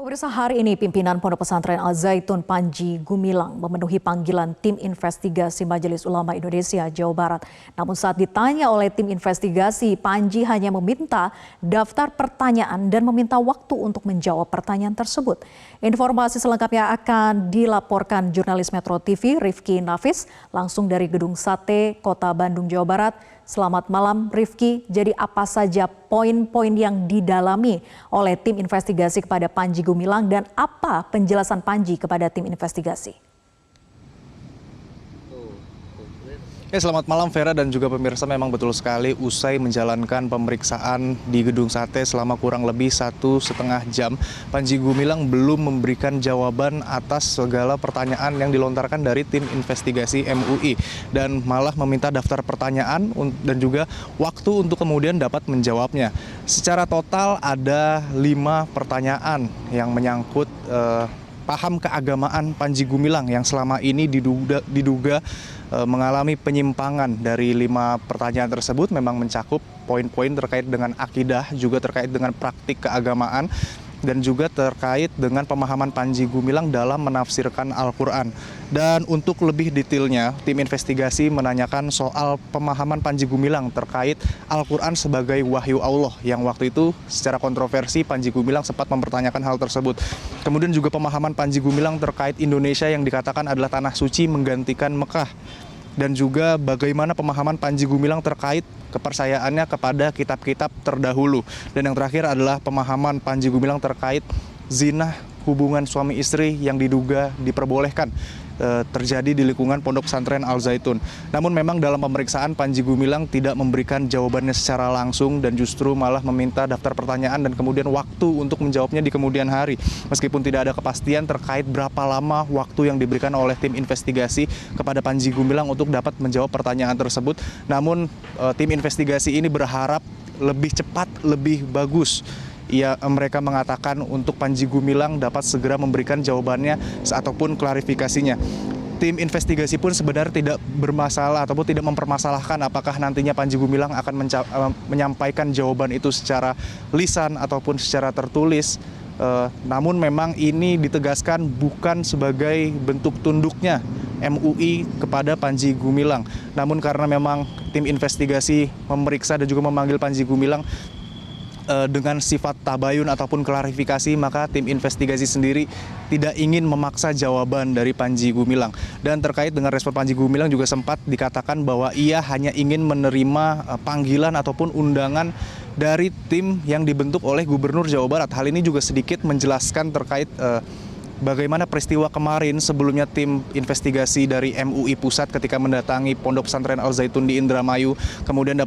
Pemirsa, hari ini pimpinan Pondok Pesantren Al Zaitun Panji Gumilang memenuhi panggilan tim investigasi Majelis Ulama Indonesia Jawa Barat. Namun saat ditanya oleh tim investigasi, Panji hanya meminta daftar pertanyaan dan meminta waktu untuk menjawab pertanyaan tersebut. Informasi selengkapnya akan dilaporkan jurnalis Metro TV Rifki Nafis langsung dari Gedung Sate, Kota Bandung, Jawa Barat. Selamat malam Rifki, jadi apa saja poin-poin yang didalami oleh tim investigasi kepada Panji Gumilang dan apa penjelasan Panji kepada tim investigasi? Selamat malam Vera dan juga pemirsa, memang betul sekali usai menjalankan pemeriksaan di Gedung Sate selama kurang lebih 1,5 jam, Panji Gumilang belum memberikan jawaban atas segala pertanyaan yang dilontarkan dari tim investigasi MUI dan malah meminta daftar pertanyaan dan juga waktu untuk kemudian dapat menjawabnya. Secara total ada 5 pertanyaan yang menyangkut paham keagamaan Panji Gumilang yang selama ini diduga mengalami penyimpangan. Dari 5 pertanyaan tersebut memang mencakup poin-poin terkait dengan akidah, juga terkait dengan praktik keagamaan, dan juga terkait dengan pemahaman Panji Gumilang dalam menafsirkan Al-Quran. Dan untuk lebih detailnya, tim investigasi menanyakan soal pemahaman Panji Gumilang terkait Al-Quran sebagai wahyu Allah, yang waktu itu secara kontroversi Panji Gumilang sempat mempertanyakan hal tersebut. Kemudian juga pemahaman Panji Gumilang terkait Indonesia yang dikatakan adalah tanah suci menggantikan Mekah. Dan juga bagaimana pemahaman Panji Gumilang terkait kepercayaannya kepada kitab-kitab terdahulu. Dan yang terakhir adalah pemahaman Panji Gumilang terkait zina hubungan suami istri yang diduga diperbolehkan terjadi di lingkungan Pondok Pesantren Al Zaitun. Namun memang dalam pemeriksaan Panji Gumilang tidak memberikan jawabannya secara langsung dan justru malah meminta daftar pertanyaan dan kemudian waktu untuk menjawabnya di kemudian hari. Meskipun tidak ada kepastian terkait berapa lama waktu yang diberikan oleh tim investigasi kepada Panji Gumilang untuk dapat menjawab pertanyaan tersebut. Namun tim investigasi ini berharap lebih cepat, lebih bagus. Mereka mengatakan untuk Panji Gumilang dapat segera memberikan jawabannya ataupun klarifikasinya. Tim investigasi pun sebenarnya tidak bermasalah ataupun tidak mempermasalahkan apakah nantinya Panji Gumilang akan menyampaikan jawaban itu secara lisan ataupun secara tertulis. Namun memang ini ditegaskan bukan sebagai bentuk tunduknya MUI kepada Panji Gumilang. Namun karena memang tim investigasi memeriksa dan juga memanggil Panji Gumilang dengan sifat tabayun ataupun klarifikasi, maka tim investigasi sendiri tidak ingin memaksa jawaban dari Panji Gumilang. Dan terkait dengan respon Panji Gumilang juga sempat dikatakan bahwa ia hanya ingin menerima panggilan ataupun undangan dari tim yang dibentuk oleh Gubernur Jawa Barat. Hal ini juga sedikit menjelaskan terkait bagaimana peristiwa kemarin sebelumnya tim investigasi dari MUI Pusat ketika mendatangi Pondok Pesantren Al Zaitun di Indramayu kemudian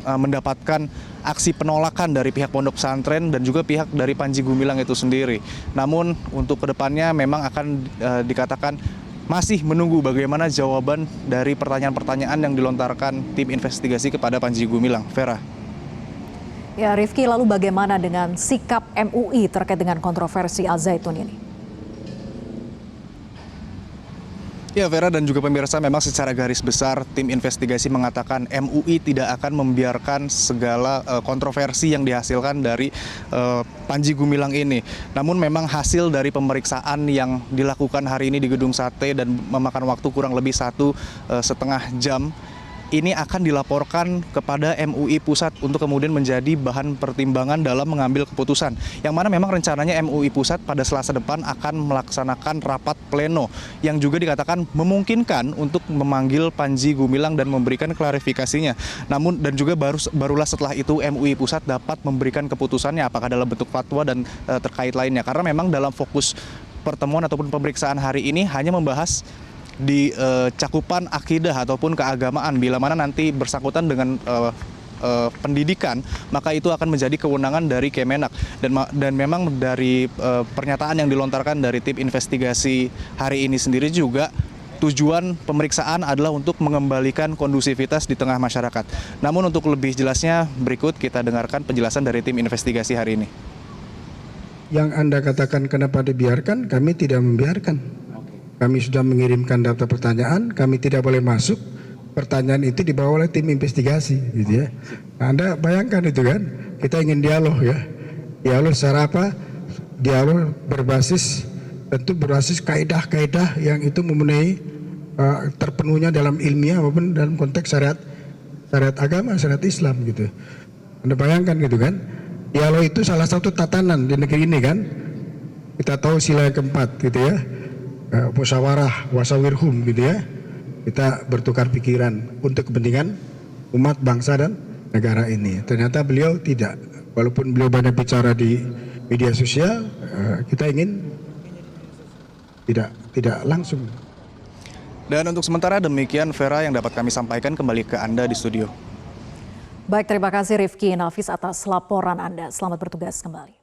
mendapatkan aksi penolakan dari pihak pondok pesantren dan juga pihak dari Panji Gumilang itu sendiri. Namun untuk kedepannya memang akan dikatakan masih menunggu bagaimana jawaban dari pertanyaan-pertanyaan yang dilontarkan tim investigasi kepada Panji Gumilang. Vera. Ya Rifki, lalu bagaimana dengan sikap MUI terkait dengan kontroversi Al Zaitun ini? Ya Vera dan juga pemirsa, memang secara garis besar tim investigasi mengatakan MUI tidak akan membiarkan segala kontroversi yang dihasilkan dari Panji Gumilang ini. Namun memang hasil dari pemeriksaan yang dilakukan hari ini di Gedung Sate dan memakan waktu kurang lebih 1,5 jam, ini akan dilaporkan kepada MUI Pusat untuk kemudian menjadi bahan pertimbangan dalam mengambil keputusan. Yang mana memang rencananya MUI Pusat pada Selasa depan akan melaksanakan rapat pleno yang juga dikatakan memungkinkan untuk memanggil Panji Gumilang dan memberikan klarifikasinya. Namun dan juga barulah setelah itu MUI Pusat dapat memberikan keputusannya apakah dalam bentuk fatwa dan terkait lainnya. Karena memang dalam fokus pertemuan ataupun pemeriksaan hari ini hanya membahas di cakupan akidah ataupun keagamaan. Bila mana nanti bersangkutan dengan pendidikan, maka itu akan menjadi kewenangan dari Kemenak. Dan memang dari pernyataan yang dilontarkan dari tim investigasi hari ini sendiri juga tujuan pemeriksaan adalah untuk mengembalikan kondusivitas di tengah masyarakat. Namun untuk lebih jelasnya berikut kita dengarkan penjelasan dari tim investigasi hari ini. Yang Anda katakan kenapa dibiarkan, kami tidak membiarkan. Kami sudah mengirimkan daftar pertanyaan, kami tidak boleh masuk. Pertanyaan itu dibawa oleh tim investigasi, gitu ya. Anda bayangkan itu kan, kita ingin dialog ya. Dialog secara apa? dialog berbasis kaidah-kaidah yang itu memenuhi terpenuhnya dalam ilmiah maupun dalam konteks syariat agama, syariat Islam gitu. Anda bayangkan gitu kan, dialog itu salah satu tatanan di negeri ini kan. Kita tahu sila yang keempat gitu ya, musyawarah wasawirhum gitu ya. Kita bertukar pikiran untuk kepentingan umat, bangsa dan negara ini. Ternyata beliau tidak, walaupun beliau banyak bicara di media sosial, kita ingin tidak langsung. Dan untuk sementara demikian Vera yang dapat kami sampaikan, kembali ke Anda di studio. Baik, terima kasih Rifki Nafis atas laporan Anda. Selamat bertugas kembali.